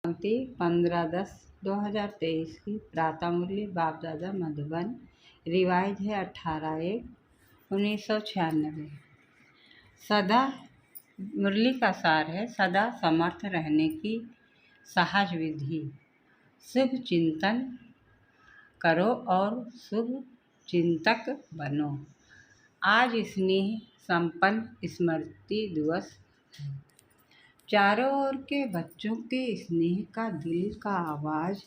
पंक्ति 15/10/2023 की प्रातः मूल्य बाप दादा मधुबन। रिवाइज है 18/1/1996। सदा मुरली का सार है सदा समर्थ रहने की सहज विधि। शुभ चिंतन करो और शुभ चिंतक बनो। आज स्नेह संपन्न स्मृति दिवस है। चारों ओर के बच्चों के स्नेह का दिल का आवाज़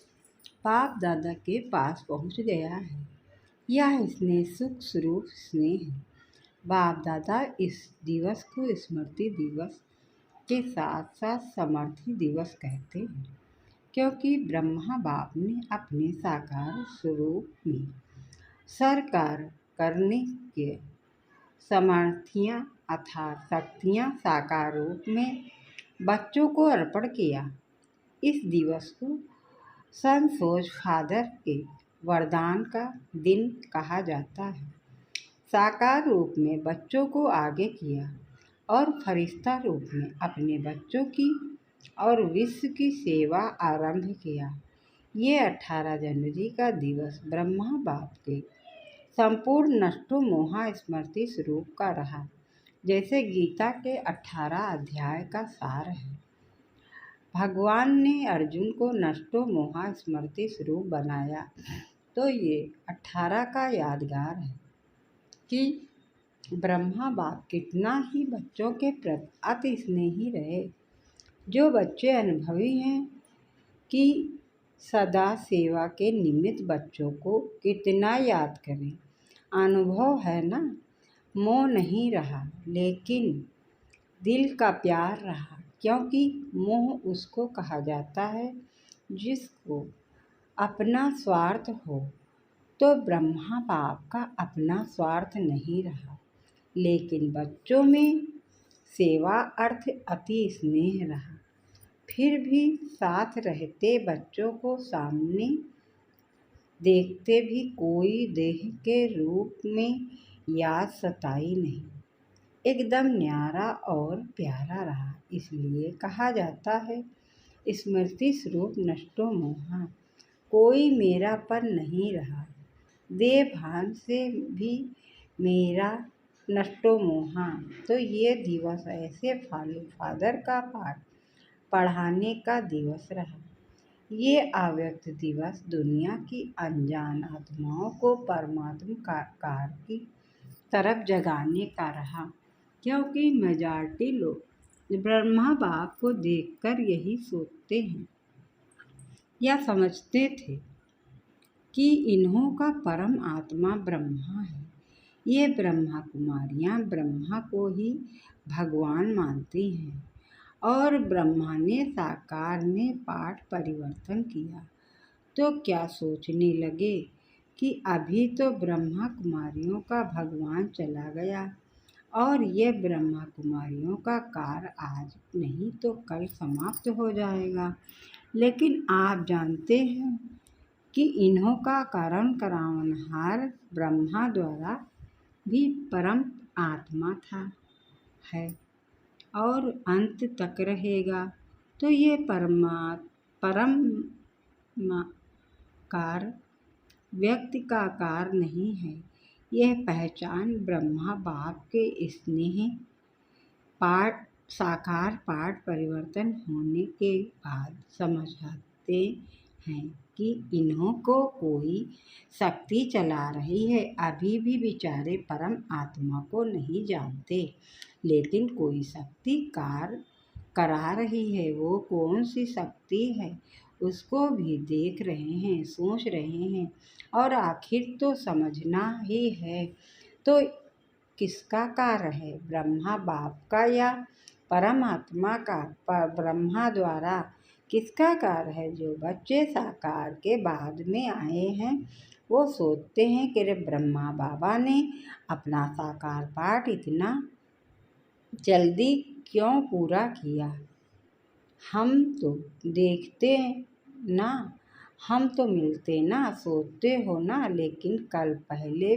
बाप दादा के पास पहुंच गया है। यह स्नेह सुख स्वरूप स्नेह है। बाप दादा इस दिवस को स्मृति दिवस के साथ साथ समर्थी दिवस कहते हैं, क्योंकि ब्रह्मा बाप ने अपने साकार स्वरूप में साकार करने के समर्थियाँ अर्थात शक्तियाँ साकार रूप में बच्चों को अर्पण किया। इस दिवस को सन सोज फादर के वरदान का दिन कहा जाता है। साकार रूप में बच्चों को आगे किया और फरिश्ता रूप में अपने बच्चों की और विश्व की सेवा आरंभ किया। ये 18 जनवरी का दिवस ब्रह्मा बाप के संपूर्ण नष्टो मोहा स्मृति स्वरूप का रहा, जैसे गीता के 18 अध्याय का सार है। भगवान ने अर्जुन को नष्टो मोहा स्मृति स्वरूप बनाया, तो ये 18 का यादगार है कि ब्रह्मा बाप कितना ही बच्चों के प्रति अति स्नेही रहे। जो बच्चे अनुभवी हैं कि सदा सेवा के निमित्त बच्चों को कितना याद करें। अनुभव है ना, मोह नहीं रहा लेकिन दिल का प्यार रहा, क्योंकि मोह उसको कहा जाता है जिसको अपना स्वार्थ हो। तो ब्रह्मा बाप का अपना स्वार्थ नहीं रहा, लेकिन बच्चों में सेवा अर्थ अति स्नेह रहा। फिर भी साथ रहते बच्चों को सामने देखते भी कोई देह के रूप में याद सताई नहीं। एकदम न्यारा और प्यारा रहा। इसलिए कहा जाता है स्मृति स्वरूप नष्टो मोहा, कोई मेरापन नहीं रहा। देह भान से भी मेरा नष्टो मोहा। तो ये दिवस ऐसे फादर का पाठ पढ़ाने का दिवस रहा। ये अव्यक्त दिवस दुनिया की अनजान आत्माओं को परमात्मा कार की तरफ जगाने का रहा, क्योंकि मेजॉरिटी लोग ब्रह्मा बाप को देखकर यही सोचते हैं या समझते थे कि इन्हों का परम आत्मा ब्रह्मा है। ये ब्रह्मा कुमारियाँ ब्रह्मा को ही भगवान मानती हैं और ब्रह्मा ने साकार में पाठ परिवर्तन किया, तो क्या सोचने लगे कि अभी तो ब्रह्मा कुमारियों का भगवान चला गया और ये ब्रह्मा कुमारियों का कार्य आज नहीं तो कल समाप्त हो जाएगा। लेकिन आप जानते हैं कि इन्हों का कारण करावनहार ब्रह्मा द्वारा भी परम आत्मा था है और अंत तक रहेगा। तो ये परम कार व्यक्ति का कार नहीं है। यह पहचान ब्रह्मा बाप के स्नेह पाठ साकार पाठ परिवर्तन होने के बाद समझाते हैं कि इन्हों को कोई शक्ति चला रही है। अभी भी बेचारे परम आत्मा को नहीं जानते, लेकिन कोई शक्ति कार्य करा रही है। वो कौन सी शक्ति है उसको भी देख रहे हैं, सोच रहे हैं और आखिर तो समझना ही है। तो किसका कार्य है, ब्रह्मा बाप का या परमात्मा का? ब्रह्मा द्वारा किसका कार्य है? जो बच्चे साकार के बाद में आए हैं वो सोचते हैं कि ब्रह्मा बाबा ने अपना साकार पाठ इतना जल्दी क्यों पूरा किया। हम तो देखते ना, हम तो मिलते ना, सोचते हो ना। लेकिन कल पहले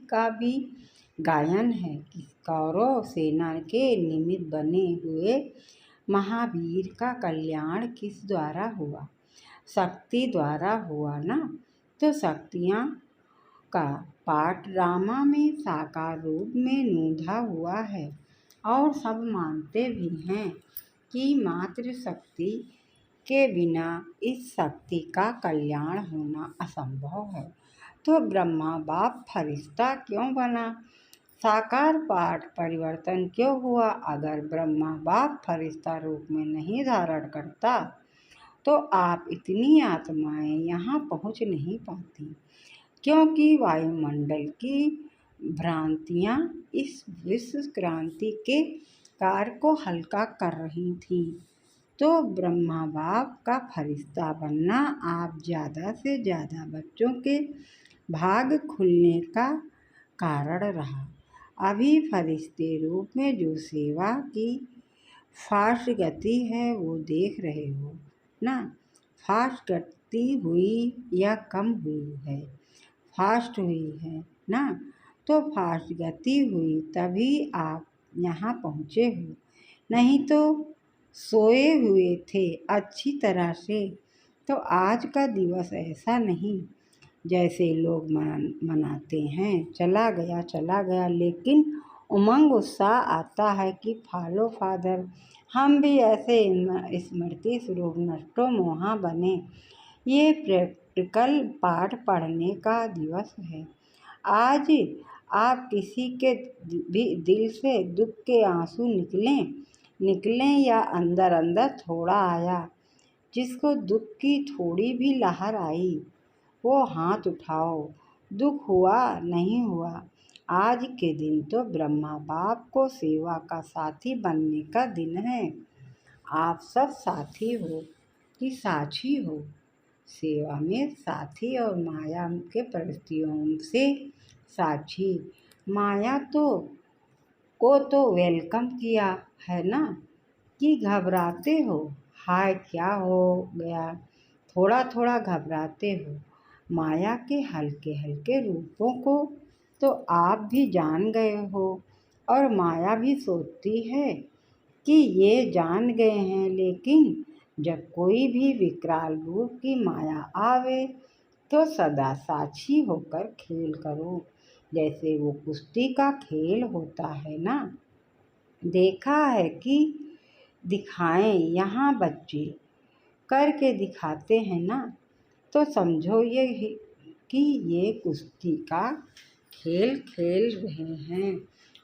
का भी गायन है कि कौरव सेना के निमित्त बने हुए महावीर का कल्याण किस द्वारा हुआ? शक्ति द्वारा हुआ ना। तो शक्तियाँ का पाठ रामा में साकार रूप में नूंधा हुआ है और सब मानते भी हैं कि मातृ शक्ति के बिना इस शक्ति का कल्याण होना असंभव है। तो ब्रह्मा बाप फरिश्ता क्यों बना? साकार पाठ परिवर्तन क्यों हुआ? अगर ब्रह्मा बाप फरिश्ता रूप में नहीं धारण करता तो आप इतनी आत्माएं यहाँ पहुँच नहीं पाती, क्योंकि वायुमंडल की भ्रांतियाँ इस विश्व क्रांति के कार्य को हल्का कर रही थीं। तो ब्रह्मा बाप का फरिश्ता बनना आप ज़्यादा से ज़्यादा बच्चों के भाग खुलने का कारण रहा। अभी फरिश्ते रूप में जो सेवा की फास्ट गति है वो देख रहे हो ना। फास्ट गति हुई या कम हुई है? फास्ट हुई है ना। तो फास्ट गति हुई तभी आप यहाँ पहुँचे हो, नहीं तो सोए हुए थे अच्छी तरह से। तो आज का दिवस ऐसा नहीं जैसे लोग मनाते हैं, चला गया, लेकिन उमंग उत्साह आता है कि फॉलो फादर, हम भी ऐसे स्मृति स्वरूप नष्टो मोहा बने। ये प्रैक्टिकल पाठ पढ़ने का दिवस है। आज आप किसी के भी दिल से दुख के आंसू निकलें या अंदर अंदर थोड़ा आया, जिसको दुख की थोड़ी भी लहर आई वो हाथ उठाओ। दुख हुआ नहीं हुआ, आज के दिन तो ब्रह्मा बाप को सेवा का साथी बनने का दिन है। आप सब साथी हो कि साक्षी हो? सेवा में साथी और माया के परिस्थितियों से साक्षी। माया को तो वेलकम किया है ना, कि घबराते हो? हाय क्या हो गया? थोड़ा थोड़ा घबराते हो। माया के हल्के हल्के रूपों को तो आप भी जान गए हो, और माया भी सोचती है कि ये जान गए हैं, लेकिन जब कोई भी विकराल रूप की माया आवे तो सदा साक्षी होकर खेल करो, जैसे वो कुश्ती का खेल होता है ना। देखा है कि दिखाएं यहाँ बच्चे करके दिखाते हैं ना, तो समझो कि ये कुश्ती का खेल खेल रहे हैं।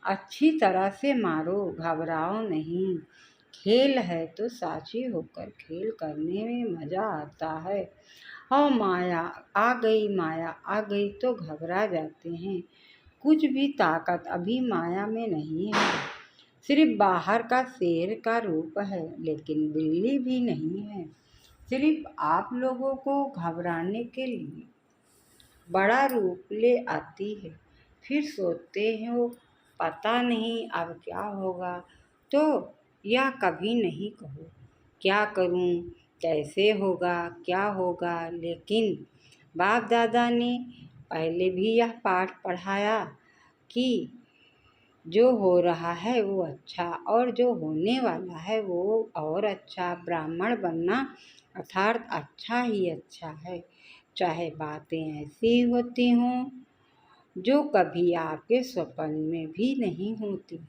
अच्छी तरह से मारो, घबराओ नहीं। खेल है तो साक्षी होकर खेल करने में मज़ा आता है। और माया आ गई तो घबरा जाते हैं। कुछ भी ताकत अभी माया में नहीं है, सिर्फ बाहर का शेर का रूप है, लेकिन बिल्ली भी नहीं है। सिर्फ आप लोगों को घबराने के लिए बड़ा रूप ले आती है। फिर सोचते हो पता नहीं अब क्या होगा, तो यह कभी नहीं कहो क्या करूं, कैसे होगा, क्या होगा। लेकिन बाप दादा ने पहले भी यह पाठ पढ़ाया कि जो हो रहा है वो अच्छा, और जो होने वाला है वो और अच्छा। ब्राह्मण बनना अर्थात अच्छा ही अच्छा है, चाहे बातें ऐसी होती हों जो कभी आपके स्वप्न में भी नहीं होती,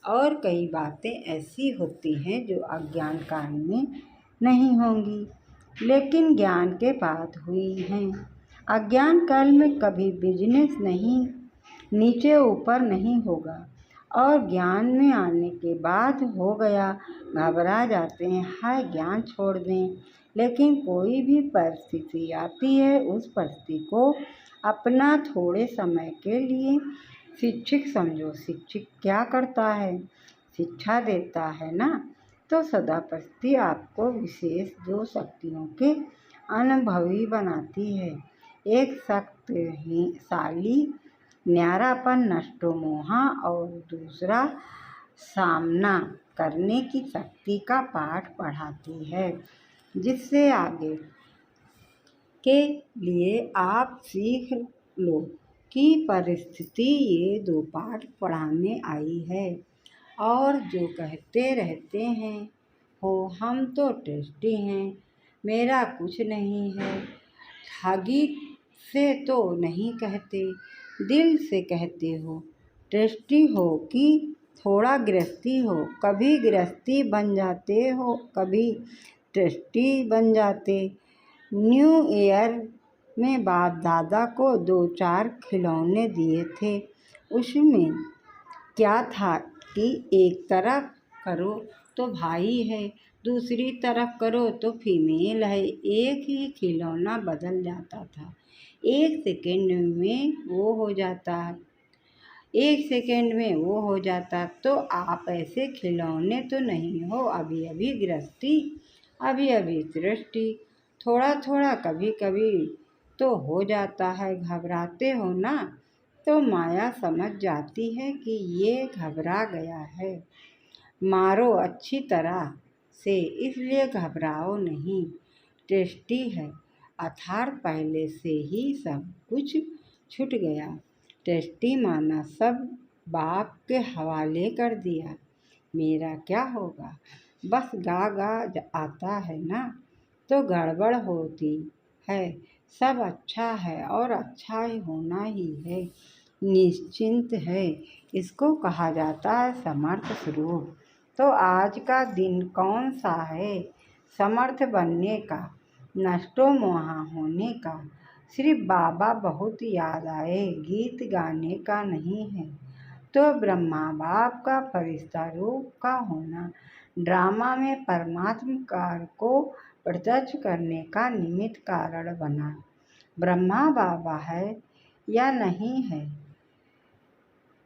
और कई बातें ऐसी होती हैं जो अज्ञान काल में नहीं होंगी, लेकिन ज्ञान के बाद हुई हैं। अज्ञान काल में कभी बिजनेस नहीं, नीचे ऊपर नहीं होगा, और ज्ञान में आने के बाद हो गया। घबरा जाते हैं, हाय ज्ञान छोड़ दें। लेकिन कोई भी परिस्थिति आती है, उस परिस्थिति को अपना थोड़े समय के लिए शिक्षक समझो। शिक्षक क्या करता है? शिक्षा देता है ना। तो सदा परिस्थिति आपको विशेष दो शक्तियों के अनुभवी बनाती है। एक शक्तिशाली न्यारापन नष्टो मोहा, और दूसरा सामना करने की शक्ति का पाठ पढ़ाती है, जिससे आगे के लिए आप सीख लो कि परिस्थिति ये दो पाठ पढ़ाने आई है। और जो कहते रहते हैं हो, हम तो टेस्टी हैं, मेरा कुछ नहीं है। ठगी से तो नहीं कहते, दिल से कहते हो। टेस्टी हो कि थोड़ा गृहस्थी हो, कभी गृहस्थी बन जाते हो, कभी टेस्टी बन जाते। न्यू ईयर में बाप दादा को 2-4 खिलौने दिए थे। उसमें क्या था कि एक तरफ करो तो भाई है, दूसरी तरफ करो तो फीमेल है। एक ही खिलौना बदल जाता था, एक सेकंड में वो हो जाता, एक सेकंड में वो हो जाता। तो आप ऐसे खिलौने तो नहीं हो, अभी अभी गृहस्थी, अभी अभी सृष्टि, थोड़ा थोड़ा कभी कभी तो हो जाता है। घबराते हो ना तो माया समझ जाती है कि ये घबरा गया है। मारो अच्छी तरह से, इसलिए घबराओ नहीं। टेस्टी है अर्थात पहले से ही सब कुछ छूट गया। टेस्टी माना सब बाप के हवाले कर दिया। मेरा क्या होगा, बस गा गा आता है ना, तो गड़बड़ होती है। सब अच्छा है और अच्छा ही होना ही है, निश्चिंत है। इसको कहा जाता है समर्थ स्वरूप। तो आज का दिन कौन सा है? समर्थ बनने का, नष्टो मोहा होने का। सिर्फ बाबा बहुत याद आए, गीत गाने का नहीं है। तो ब्रह्मा बाप का फरिश्ता रूप का होना ड्रामा में परमात्म कार को प्रत्यक्ष करने का निमित्त कारण बना। ब्रह्मा बाबा है या नहीं है,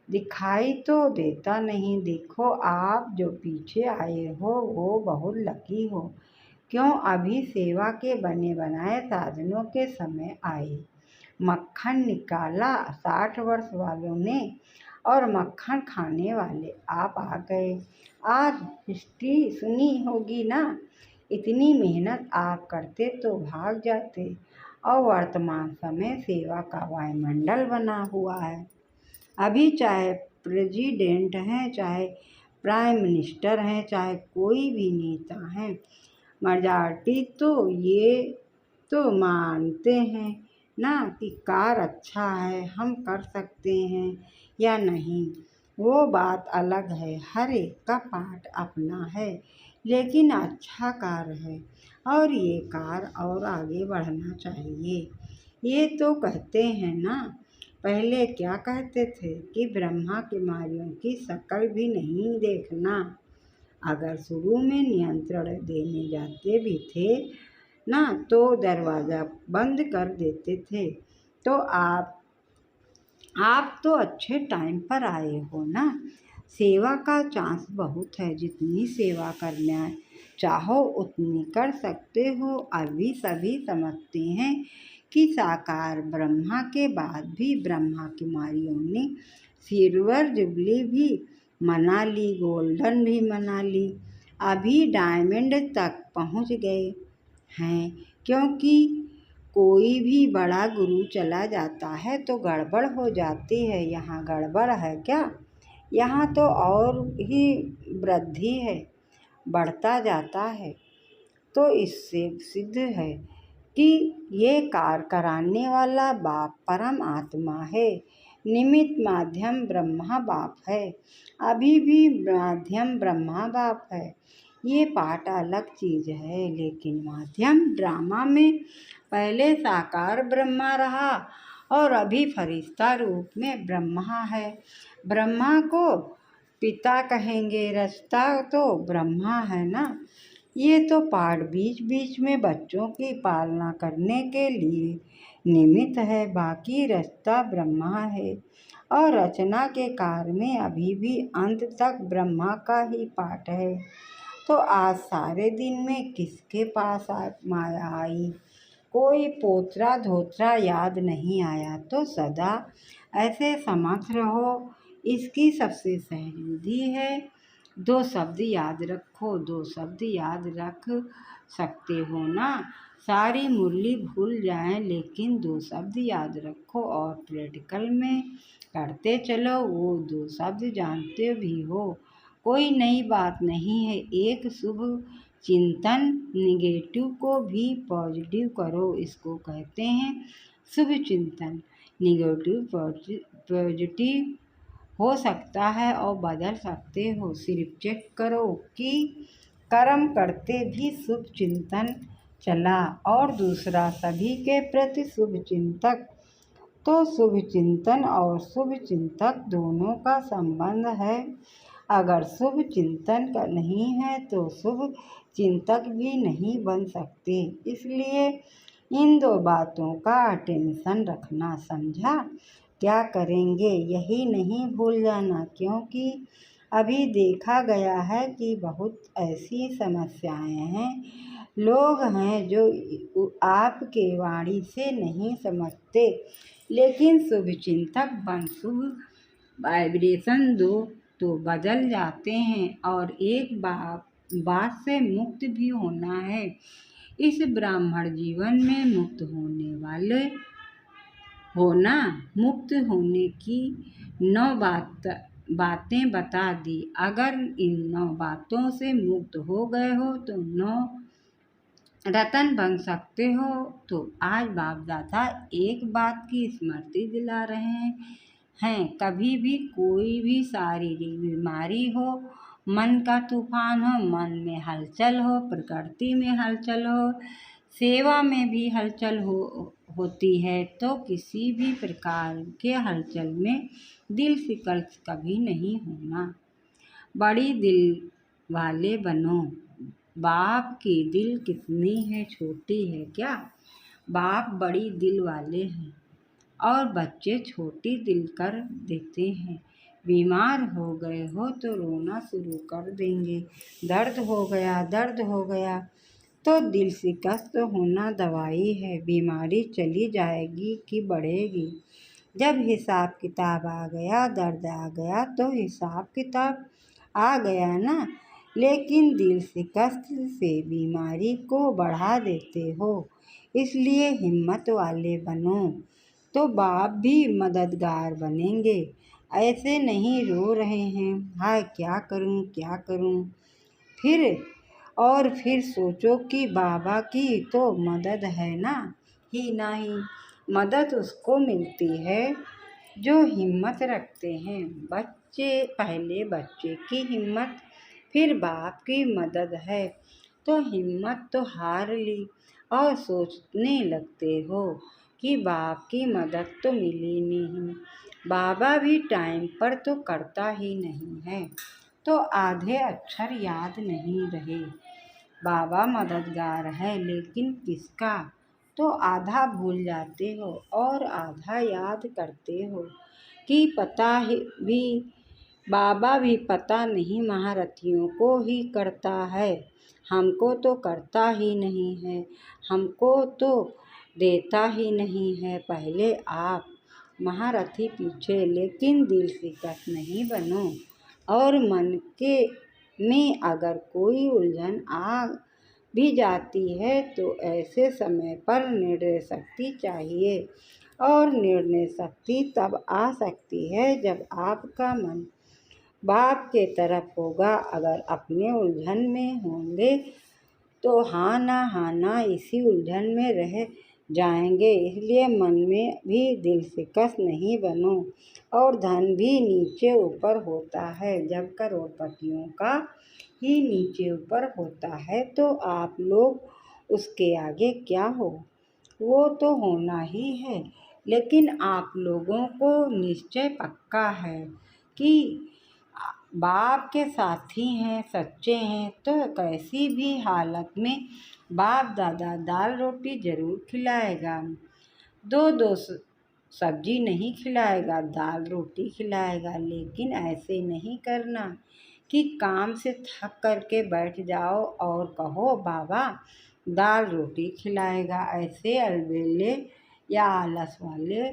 दिखाई तो देता नहीं। देखो आप जो पीछे आए हो वो बहुत लकी हो। क्यों, अभी सेवा के बने बनाए साधनों के समय आए। मक्खन निकाला 60 वर्ष वालों ने और मक्खन खाने वाले आप आ गए। आज हिस्ट्री सुनी होगी ना, इतनी मेहनत आप करते तो भाग जाते। और वर्तमान समय सेवा का वायुमंडल बना हुआ है। अभी चाहे प्रेसिडेंट हैं, चाहे प्राइम मिनिस्टर हैं, चाहे कोई भी नेता हैं, मेजॉरिटी तो ये तो मानते हैं ना कि कार अच्छा है, हम कर सकते हैं या नहीं, वो बात अलग है। हर एक का पार्ट अपना है, लेकिन अच्छा कार है और ये कार और आगे बढ़ना चाहिए। ये तो कहते हैं ना, पहले क्या कहते थे कि ब्रह्मा कुमारियों की शक्ल भी नहीं देखना। अगर शुरू में नियंत्रण देने जाते भी थे ना तो दरवाज़ा बंद कर देते थे। तो आप तो अच्छे टाइम पर आए हो ना। सेवा का चांस बहुत है, जितनी सेवा करना चाहो उतनी कर सकते हो। अभी सभी समझते हैं कि साकार ब्रह्मा के बाद भी ब्रह्मा कुमारियों ने सिल्वर जुबली भी मना ली, गोल्डन भी मना ली, अभी डायमंड तक पहुंच गए हैं। क्योंकि कोई भी बड़ा गुरु चला जाता है तो गड़बड़ हो जाती है। यहाँ गड़बड़ है क्या? यहाँ तो और ही वृद्धि है, बढ़ता जाता है। तो इससे सिद्ध है कि ये कार्य कराने वाला बाप परम आत्मा है। निमित्त माध्यम ब्रह्मा बाप है, अभी भी माध्यम ब्रह्मा बाप है। ये पाठ अलग चीज़ है, लेकिन माध्यम ड्रामा में पहले साकार ब्रह्मा रहा और अभी फरिश्ता रूप में ब्रह्मा है। ब्रह्मा को पिता कहेंगे, रास्ता तो ब्रह्मा है ना। ये तो पाठ बीच बीच में बच्चों की पालना करने के लिए निमित्त है, बाकी रास्ता ब्रह्मा है। और रचना के कार्य में अभी भी अंत तक ब्रह्मा का ही पाठ है। तो आज सारे दिन में किसके पास माया आई? कोई पोतरा धोतरा याद नहीं आया तो सदा ऐसे समर्थ रहो, इसकी सबसे सहज विधि है। 2 शब्द याद रखो, 2 शब्द याद रख सकते हो ना। सारी मुरली भूल जाएं लेकिन 2 शब्द याद रखो और प्रैक्टिकल में करते चलो। वो 2 शब्द जानते भी हो, कोई नई बात नहीं है। एक शुभ चिंतन। निगेटिव को भी पॉजिटिव करो, इसको कहते हैं शुभ चिंतन। निगेटिव पॉजिटिव हो सकता है और बदल सकते हो। सिर्फ चेक करो कि कर्म करते भी शुभ चिंतन चला। और दूसरा, सभी के प्रति शुभ चिंतक। तो शुभ चिंतन और शुभ चिंतक दोनों का संबंध है। अगर शुभ चिंतन का नहीं है तो शुभ चिंतक भी नहीं बन सकते। इसलिए इन दो बातों का अटेंशन रखना, समझा? क्या करेंगे यही नहीं भूल जाना, क्योंकि अभी देखा गया है कि बहुत ऐसी समस्याएं हैं, लोग हैं जो आपके वाणी से नहीं समझते, लेकिन शुभ चिंतक बन शुभ वाइब्रेशन दो तो बदल जाते हैं। और एक बात से मुक्त भी होना है। इस ब्राह्मण जीवन में मुक्त होने की 9 बातें बता दी। अगर इन 9 बातों से मुक्त हो गए हो तो 9 रतन बन सकते हो। तो आज बाप दादा एक बात की स्मृति दिला रहे हैं, कभी भी कोई भी शारीरिक बीमारी हो, मन का तूफान हो, मन में हलचल हो, प्रकृति में हलचल हो, सेवा में भी हलचल होती है, तो किसी भी प्रकार के हलचल में दिल विकल्प कभी नहीं होना। बड़ी दिल वाले बनो। बाप की दिल कितनी है, छोटी है क्या? बाप बड़ी दिल वाले हैं और बच्चे छोटी दिल कर देते हैं। बीमार हो गए हो तो रोना शुरू कर देंगे। दर्द हो गया तो दिल शिकस्त होना दवाई है। बीमारी चली जाएगी कि बढ़ेगी? जब हिसाब किताब आ गया, दर्द आ गया तो हिसाब किताब आ गया ना। लेकिन दिल शिकस्त से बीमारी को बढ़ा देते हो। इसलिए हिम्मत वाले बनो तो बाप भी मददगार बनेंगे। ऐसे नहीं रो रहे हैं, हाय क्या करूं। फिर सोचो कि बाबा की तो मदद है ना ही नहीं। मदद उसको मिलती है जो हिम्मत रखते हैं। पहले बच्चे की हिम्मत, फिर बाप की मदद है। तो हिम्मत तो हार ली और सोचने लगते हो कि बाप की मदद तो मिली नहीं। बाबा भी टाइम पर तो करता ही नहीं है, तो आधे अक्षर याद नहीं रहे। बाबा मददगार है, लेकिन किसका? तो आधा भूल जाते हो और आधा याद करते हो कि बाबा भी पता नहीं महारथियों को ही करता है, हमको तो करता ही नहीं है, हमको तो देता ही नहीं है। पहले आप महारथी पीछे, लेकिन दिल शिकस्त नहीं बनो। और मन में अगर कोई उलझन आ भी जाती है तो ऐसे समय पर निर्णय शक्ति चाहिए। और निर्णय शक्ति तब आ सकती है जब आपका मन बाप के तरफ होगा। अगर अपने उलझन में होंगे तो हाँ ना इसी उलझन में रह जाएंगे। इसलिए मन में भी दिल शिकस्त नहीं बनो। और धन भी नीचे ऊपर होता है, जब करोड़पतियों का ही नीचे ऊपर होता है तो आप लोग उसके आगे क्या हो? वो तो होना ही है। लेकिन आप लोगों को निश्चय पक्का है कि बाप के साथी हैं, सच्चे हैं, तो कैसी भी हालत में बाप दादा दाल रोटी ज़रूर खिलाएगा। दो सब्जी नहीं खिलाएगा, दाल रोटी खिलाएगा। लेकिन ऐसे नहीं करना कि काम से थक करके बैठ जाओ और कहो बाबा दाल रोटी खिलाएगा। ऐसे अलबेले या आलस वाले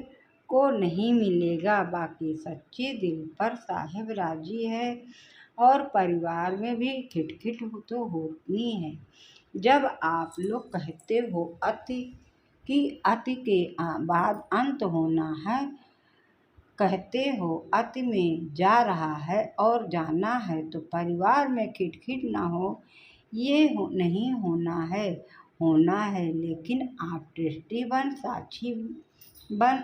को नहीं मिलेगा। बाकी सच्चे दिल पर साहिब राजी है। और परिवार में भी खिटखिट तो होती है। जब आप लोग कहते हो अति के बाद अंत होना है, कहते हो अति में जा रहा है और जाना है, तो परिवार में खिटखिट ना हो नहीं होना है, होना है, लेकिन आप दृष्टि बन, साक्षी बन,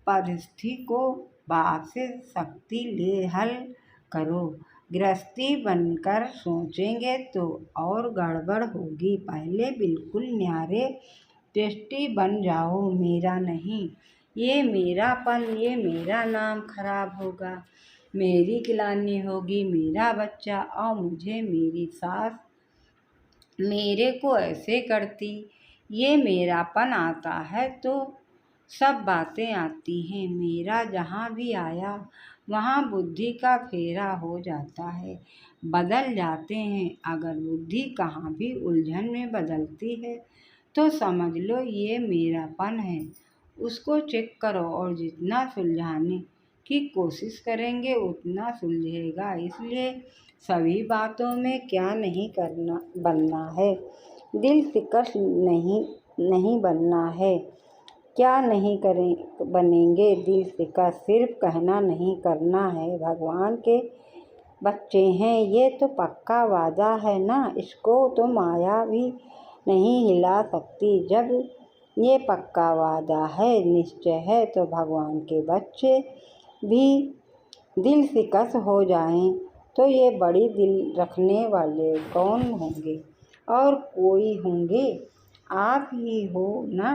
परिस्थिति को बाप से शक्ति ले हल करो। गृहस्थी बनकर सोचेंगे तो और गड़बड़ होगी। पहले बिल्कुल न्यारे दृष्टि बन जाओ, मेरा नहीं, ये मेरापन, ये मेरा नाम खराब होगा, मेरी गिलानी होगी, मेरा बच्चा और मुझे मेरी सास मेरे को ऐसे करती। ये मेरापन आता है तो सब बातें आती हैं। मेरा जहाँ भी आया वहाँ बुद्धि का फेरा हो जाता है, बदल जाते हैं। अगर बुद्धि कहाँ भी उलझन में बदलती है तो समझ लो ये मेरापन है। उसको चेक करो और जितना सुलझाने की कोशिश करेंगे उतना सुलझेगा। इसलिए सभी बातों में क्या नहीं करना बनना है, दिल तिकस नहीं बनना है। क्या नहीं करें बनेंगे दिल तिकस, सिर्फ कहना नहीं करना है। भगवान के बच्चे हैं ये तो पक्का वादा है ना, इसको तो माया भी नहीं हिला सकती। जब ये पक्का वादा है, निश्चय है, तो भगवान के बच्चे भी दिल शिकस्त हो जाएं तो ये बड़ी दिल रखने वाले कौन होंगे और कोई होंगे? आप ही हो ना,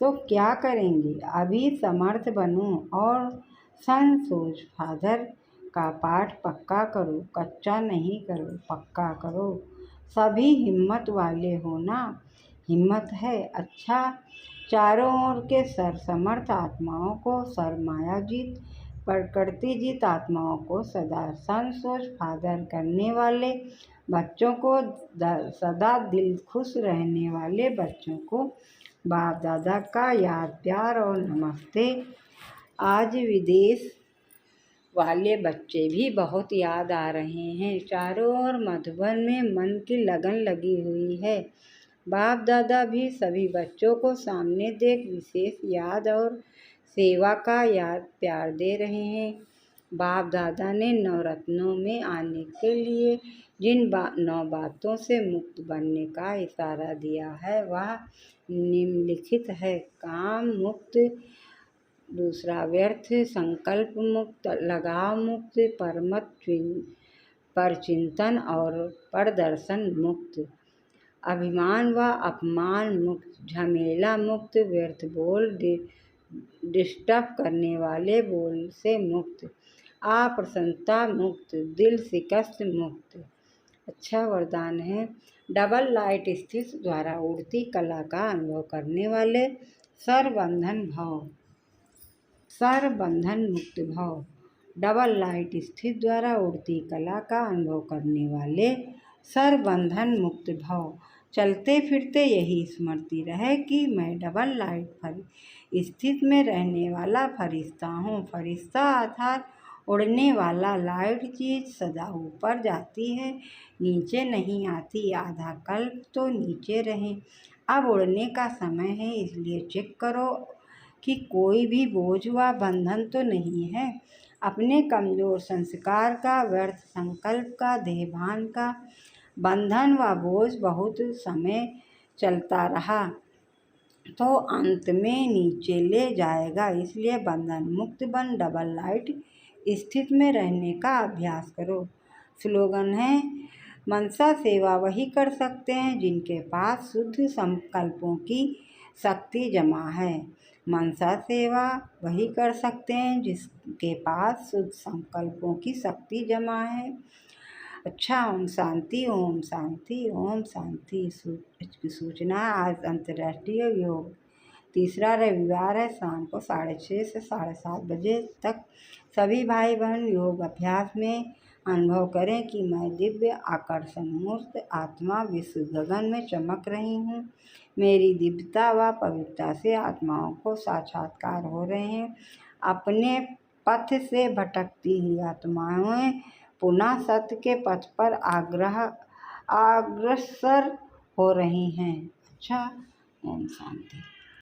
तो क्या करेंगे? अभी समर्थ बनो और सन सोच फादर का पाठ पक्का करो, कच्चा नहीं करो, पक्का करो। सभी हिम्मत वाले हो ना, हिम्मत है, अच्छा। चारों ओर के समर्थ आत्माओं को माया जीत प्रकृति जीत आत्माओं को सदा संतोष फादर करने वाले बच्चों को सदा दिल खुश रहने वाले बच्चों को बाप दादा का याद प्यार और नमस्ते। आज विदेश वाले बच्चे भी बहुत याद आ रहे हैं। चारों ओर मधुबन में मन की लगन लगी हुई है। बाप दादा भी सभी बच्चों को सामने देख विशेष याद और सेवा का याद प्यार दे रहे हैं। बाप दादा ने नवरत्नों में आने के लिए जिन 9 बातों से मुक्त बनने का इशारा दिया है वह निम्नलिखित है। काम मुक्त, दूसरा व्यर्थ संकल्प मुक्त, लगाव मुक्त, पर चिंतन और प्रदर्शन मुक्त, अभिमान व अपमान मुक्त, झमेला मुक्त, व्यर्थ बोल डिस्टर्ब करने वाले बोल से मुक्त, अप्रसन्नता मुक्त, दिल शिकस्त मुक्त। अच्छा वरदान है। डबल लाइट स्थित द्वारा उड़ती कला का अनुभव करने वाले सर्वबंधन मुक्त भव। डबल लाइट स्थित द्वारा उड़ती कला का अनुभव करने वाले सर्वबंधन मुक्त भव। चलते फिरते यही स्मृति रहे कि मैं डबल लाइट स्थित में रहने वाला फरिश्ता हूँ। फरिश्ता अर्थात उड़ने वाला लाइट चीज़ सदा ऊपर जाती है, नीचे नहीं आती। आधा कल्प तो नीचे रहे, अब उड़ने का समय है, इसलिए चेक करो कि कोई भी बोझ व बंधन तो नहीं है। अपने कमज़ोर संस्कार का, व्यर्थ संकल्प का, देहभान का बंधन व बोझ बहुत समय चलता रहा तो अंत में नीचे ले जाएगा। इसलिए बंधन मुक्त बन डबल लाइट स्थित में रहने का अभ्यास करो। स्लोगन है, मनसा सेवा वही कर सकते हैं जिनके पास शुद्ध संकल्पों की शक्ति जमा है। मनसा सेवा वही कर सकते हैं जिसके पास शुद्ध संकल्पों की शक्ति जमा है। अच्छा, ओम शांति, ओम शांति, ओम शांति। सूचना, आज अंतर्राष्ट्रीय योग तीसरा रविवार है। शाम को 6:30 से 7:30 बजे तक सभी भाई बहन योग अभ्यास में अनुभव करें कि मैं दिव्य आकर्षण मूर्त आत्मा विश्व गगन में चमक रही हूँ। मेरी दिव्यता व पवित्रता से आत्माओं को साक्षात्कार हो रहे हैं। अपने पथ से भटकती हुई आत्माएं पुनः सत्य के पथ पर अग्रसर हो रही हैं। अच्छा, ओम शांति।